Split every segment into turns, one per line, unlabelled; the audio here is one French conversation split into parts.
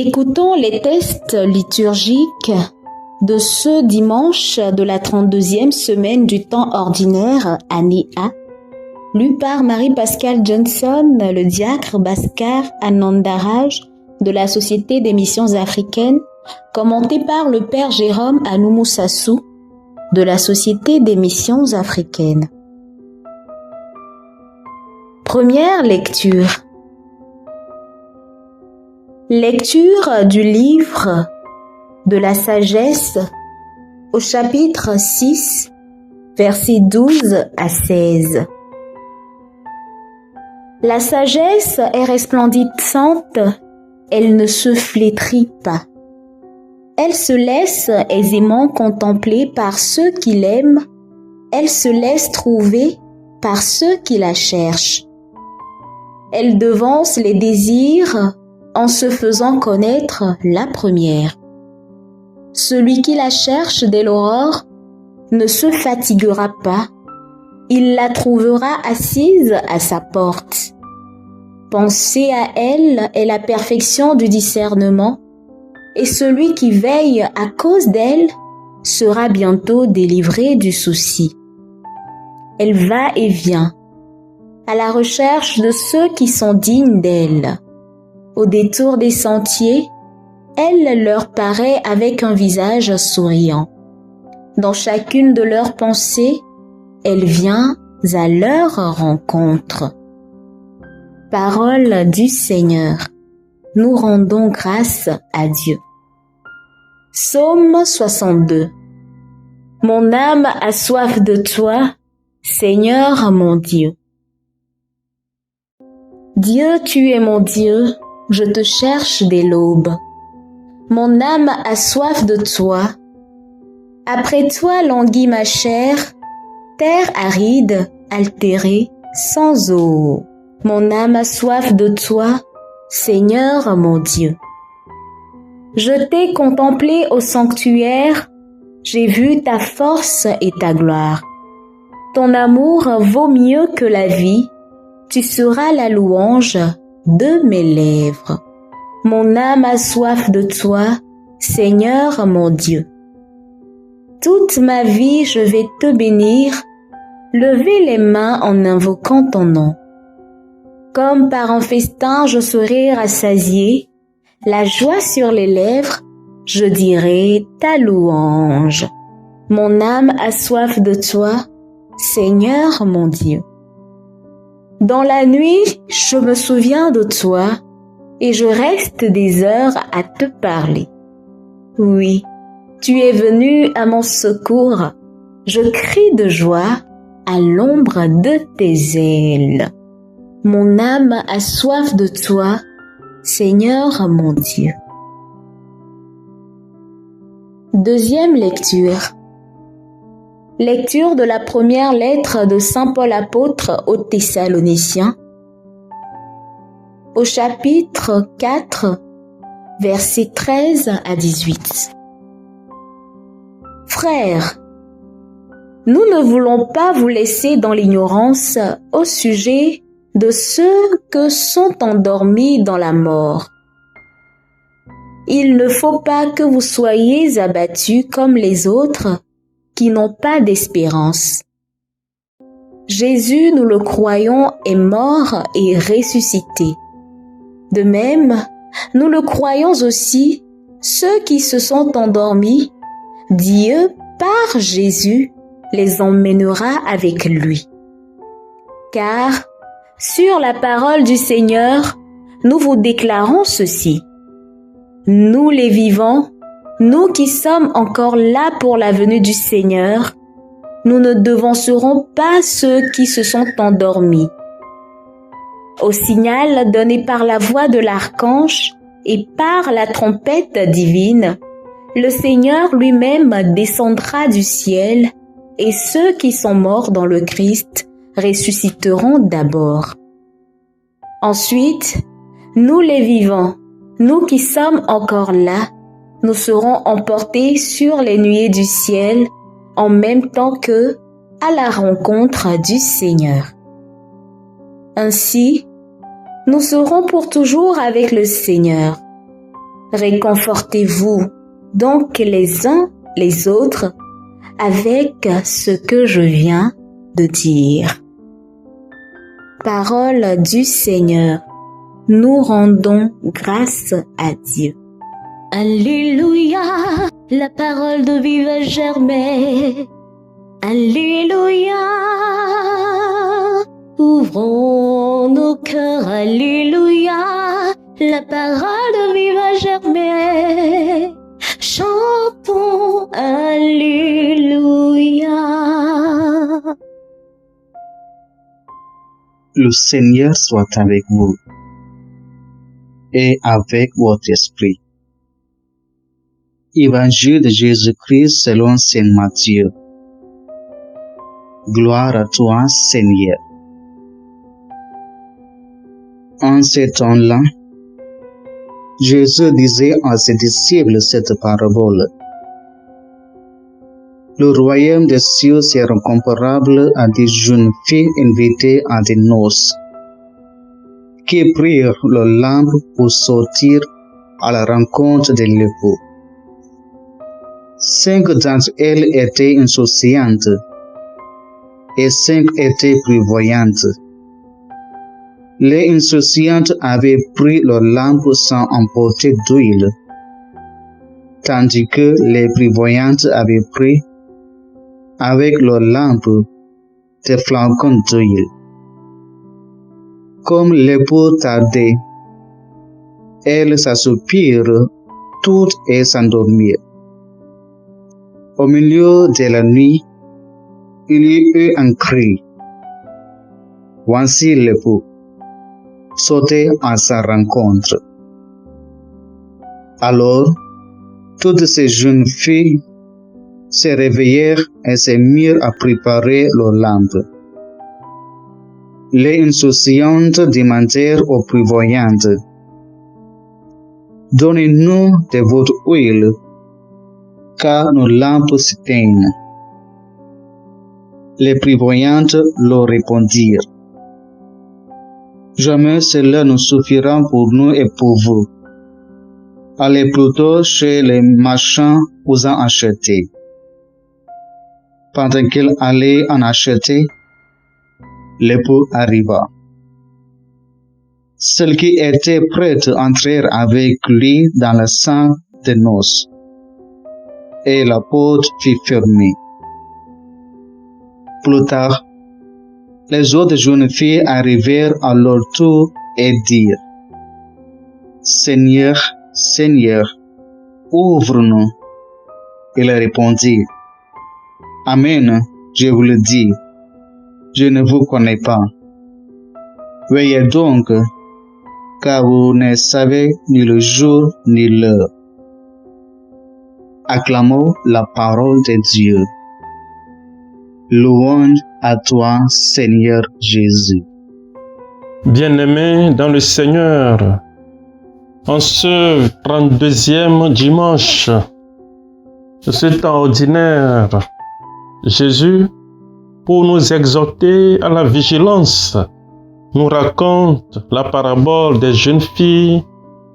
Écoutons les textes liturgiques de ce dimanche de la 32e semaine du temps ordinaire, année A, lu par Marie-Pascale Johnson, le diacre Bhaskar Anandaraj de la Société des Missions Africaines, commenté par le Père Jérôme Anoumousassou de la Société des Missions Africaines. Première lecture. Lecture du livre de la sagesse au chapitre 6, versets 12 à 16. La sagesse est resplendissante, elle ne se flétrit pas. Elle se laisse aisément contempler par ceux qui l'aiment, elle se laisse trouver par ceux qui la cherchent. Elle devance les désirs en se faisant connaître la première. Celui qui la cherche dès l'aurore ne se fatiguera pas, il la trouvera assise à sa porte. Penser à elle est la perfection du discernement, et celui qui veille à cause d'elle sera bientôt délivré du souci. Elle va et vient, à la recherche de ceux qui sont dignes d'elle. Au détour des sentiers, elle leur paraît avec un visage souriant. Dans chacune de leurs pensées, elle vient à leur rencontre. Parole du Seigneur. Nous rendons grâce à Dieu. Psaume 62. Mon âme a soif de toi, Seigneur mon Dieu. Dieu, tu es mon Dieu, je te cherche dès l'aube. Mon âme a soif de toi. Après toi languit ma chair, terre aride, altérée, sans eau. Mon âme a soif de toi, Seigneur mon Dieu. Je t'ai contemplé au sanctuaire, j'ai vu ta force et ta gloire. Ton amour vaut mieux que la vie, tu seras la louange de mes lèvres. Mon âme a soif de toi, Seigneur mon Dieu. Toute ma vie je vais te bénir, lever les mains en invoquant ton nom. Comme par un festin je serai rassasié, la joie sur les lèvres, je dirai ta louange. Mon âme a soif de toi, Seigneur mon Dieu. Dans la nuit, je me souviens de toi et je reste des heures à te parler. Oui, tu es venu à mon secours, je crie de joie à l'ombre de tes ailes. Mon âme a soif de toi, Seigneur mon Dieu. Deuxième lecture. Lecture de la première lettre de Saint Paul apôtre aux Thessaloniciens, au chapitre 4, versets 13 à 18. Frères, nous ne voulons pas vous laisser dans l'ignorance au sujet de ceux que sont endormis dans la mort. Il ne faut pas que vous soyez abattus comme les autres qui n'ont pas d'espérance. Jésus, nous le croyons, est mort et ressuscité. De même, nous le croyons aussi, ceux qui se sont endormis, Dieu, par Jésus, les emmènera avec lui. Car, sur la parole du Seigneur, nous vous déclarons ceci. Nous les vivants, nous qui sommes encore là pour la venue du Seigneur, nous ne devancerons pas ceux qui se sont endormis. Au signal donné par la voix de l'archange et par la trompette divine, le Seigneur lui-même descendra du ciel et ceux qui sont morts dans le Christ ressusciteront d'abord. Ensuite, nous les vivants, nous qui sommes encore là, nous serons emportés sur les nuées du ciel en même temps qu'eux à la rencontre du Seigneur. Ainsi, nous serons pour toujours avec le Seigneur. Réconfortez-vous donc les uns les autres avec ce que je viens de dire. Parole du Seigneur. Nous rendons grâce à Dieu. Alléluia, la parole de vie va germer. Alléluia, ouvrons nos cœurs. Alléluia, la parole de vie va germer. Chantons Alléluia.
Le Seigneur soit avec vous et avec votre esprit. Évangile de Jésus-Christ selon Saint Matthieu. Gloire à toi, Seigneur. En ces temps-là, Jésus disait à ses disciples cette parabole. Le royaume des cieux sera comparable à des jeunes filles invitées à des noces, qui prirent leur lampe pour sortir à la rencontre de l'époux. 5 d'entre elles étaient insouciantes et 5 étaient prévoyantes. Les insouciantes avaient pris leur lampe sans emporter d'huile, tandis que les prévoyantes avaient pris avec leur lampe des flacons d'huile. Comme l'époux tardait, elles s'assoupirent toutes et s'endormirent. Au milieu de la nuit, il y eut un cri. Voici l'époux, sautez à sa rencontre. Alors, toutes ces jeunes filles se réveillèrent et se mirent à préparer leurs lampes. Les insouciantes demandèrent aux prévoyantes, « Donnez-nous de votre huile, car nos lampes s'éteignent. » Les prévoyantes leur répondirent, « Jamais cela ne suffira pour nous et pour vous. Allez plutôt chez les marchands pour en acheter. » Pendant qu'ils allaient en acheter, l'époux arriva. Celles qui étaient prêtes entrèrent avec lui dans la salle des noces, et la porte fut fermée. Plus tard, les autres jeunes filles arrivèrent à leur tour et dirent, « Seigneur, Seigneur, ouvre-nous. » Il répondit, « Amen, je vous le dis, je ne vous connais pas. Veillez donc, car vous ne savez ni le jour ni l'heure. » Acclamons la parole de Dieu. Louange à toi, Seigneur Jésus.
Bien-aimés dans le Seigneur, en ce 32e dimanche de ce temps ordinaire, Jésus, pour nous exhorter à la vigilance, nous raconte la parabole des jeunes filles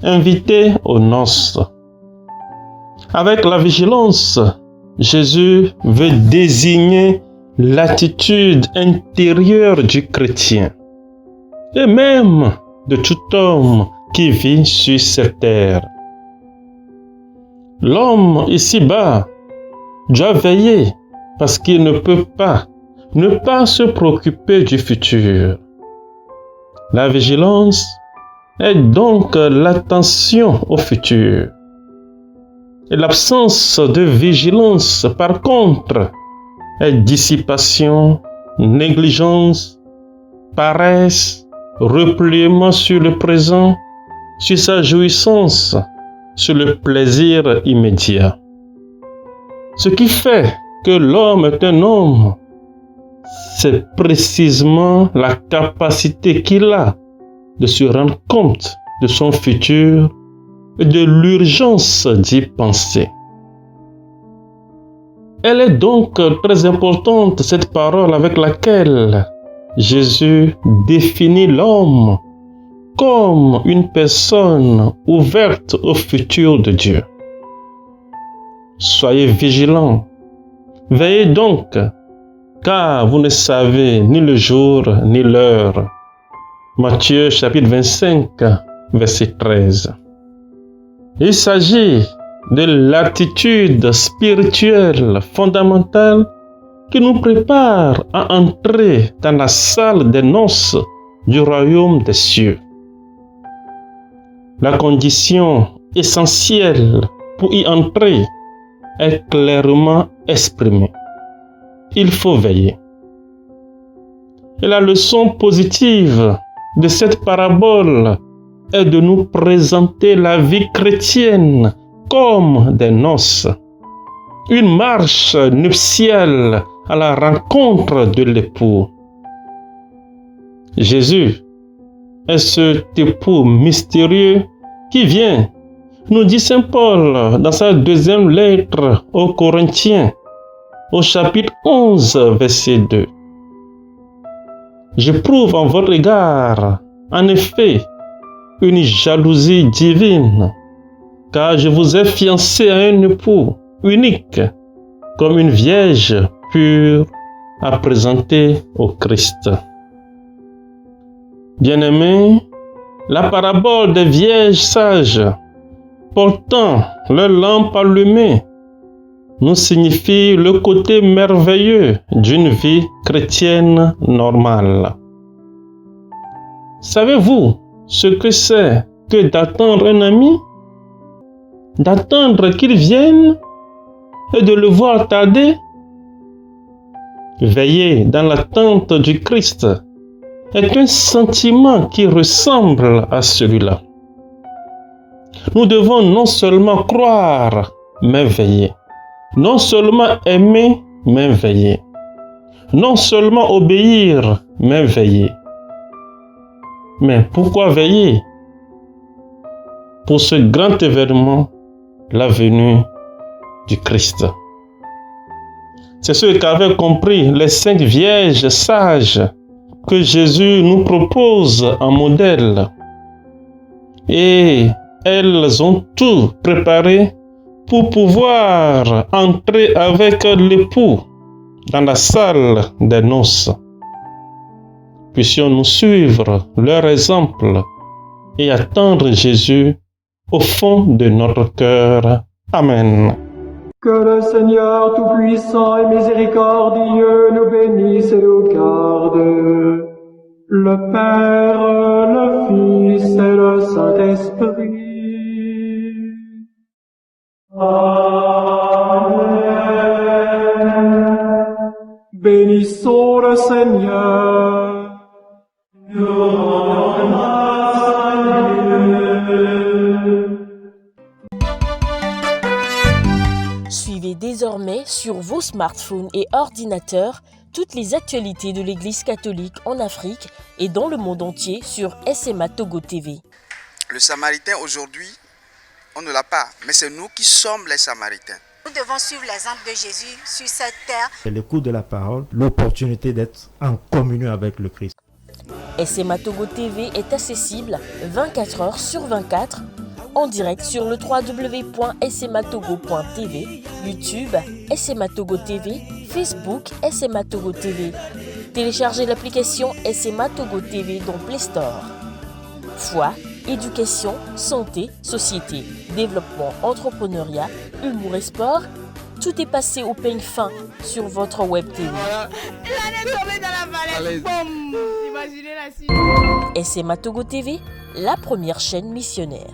invitées aux noces. Avec la vigilance, Jésus veut désigner l'attitude intérieure du chrétien et même de tout homme qui vit sur cette terre. L'homme ici-bas doit veiller parce qu'il ne peut pas ne pas se préoccuper du futur. La vigilance est donc l'attention au futur. Et l'absence de vigilance, par contre, est dissipation, négligence, paresse, repliement sur le présent, sur sa jouissance, sur le plaisir immédiat. Ce qui fait que l'homme est un homme, c'est précisément la capacité qu'il a de se rendre compte de son futur et de l'urgence d'y penser. Elle est donc très importante, cette parole avec laquelle Jésus définit l'homme comme une personne ouverte au futur de Dieu. Soyez vigilants. Veillez donc, car vous ne savez ni le jour ni l'heure. Matthieu chapitre 25, verset 13. Il s'agit de l'attitude spirituelle fondamentale qui nous prépare à entrer dans la salle des noces du royaume des cieux. La condition essentielle pour y entrer est clairement exprimée. Il faut veiller. Et la leçon positive de cette parabole est de nous présenter la vie chrétienne comme des noces, une marche nuptiale à la rencontre de l'époux. Jésus est cet époux mystérieux qui vient, nous dit Saint Paul dans sa deuxième lettre aux Corinthiens, au chapitre 11, verset 2. J'éprouve en votre égard, en effet, une jalousie divine, car je vous ai fiancé à un époux unique, comme une vierge pure à présenter au Christ. Bien-aimés, la parabole des vierges sages portant leur lampe allumée nous signifie le côté merveilleux d'une vie chrétienne normale. Savez-vous ce que c'est que d'attendre un ami? D'attendre qu'il vienne et de le voir tarder? Veiller dans l'attente du Christ est un sentiment qui ressemble à celui-là. Nous devons non seulement croire, mais veiller. Non seulement aimer, mais veiller. Non seulement obéir, mais veiller. Mais pourquoi veiller? Pour ce grand événement, la venue du Christ. C'est ce qu'avaient compris les 5 vierges sages que Jésus nous propose en modèle. Et elles ont tout préparé pour pouvoir entrer avec l'époux dans la salle des noces. Puissions-nous suivre leur exemple et attendre Jésus au fond de notre cœur. Amen.
Que le Seigneur Tout-Puissant et Miséricordieux nous bénisse et nous garde, le Père, le Fils et le Saint-Esprit. Amen. Bénissons le Seigneur. Nous rendons grâce à Dieu.
Suivez désormais sur vos smartphones et ordinateurs toutes les actualités de l'Église catholique en Afrique et dans le monde entier sur SMA Togo TV.
Le Samaritain aujourd'hui, on ne l'a pas, mais c'est nous qui sommes les Samaritains.
Nous devons suivre l'exemple de Jésus sur cette terre.
C'est l'écoute de la parole, l'opportunité d'être en communion avec le Christ.
SMA Togo TV est accessible 24 heures sur 24 en direct sur le www.smatogo.tv, YouTube SMA Togo TV, Facebook SMA Togo TV. Téléchargez l'application SMA Togo TV dans Play Store. Foi, éducation, santé, société, développement, entrepreneuriat, humour et sport, tout est passé au peigne fin sur votre web TV. SMA Togo TV, la première chaîne missionnaire.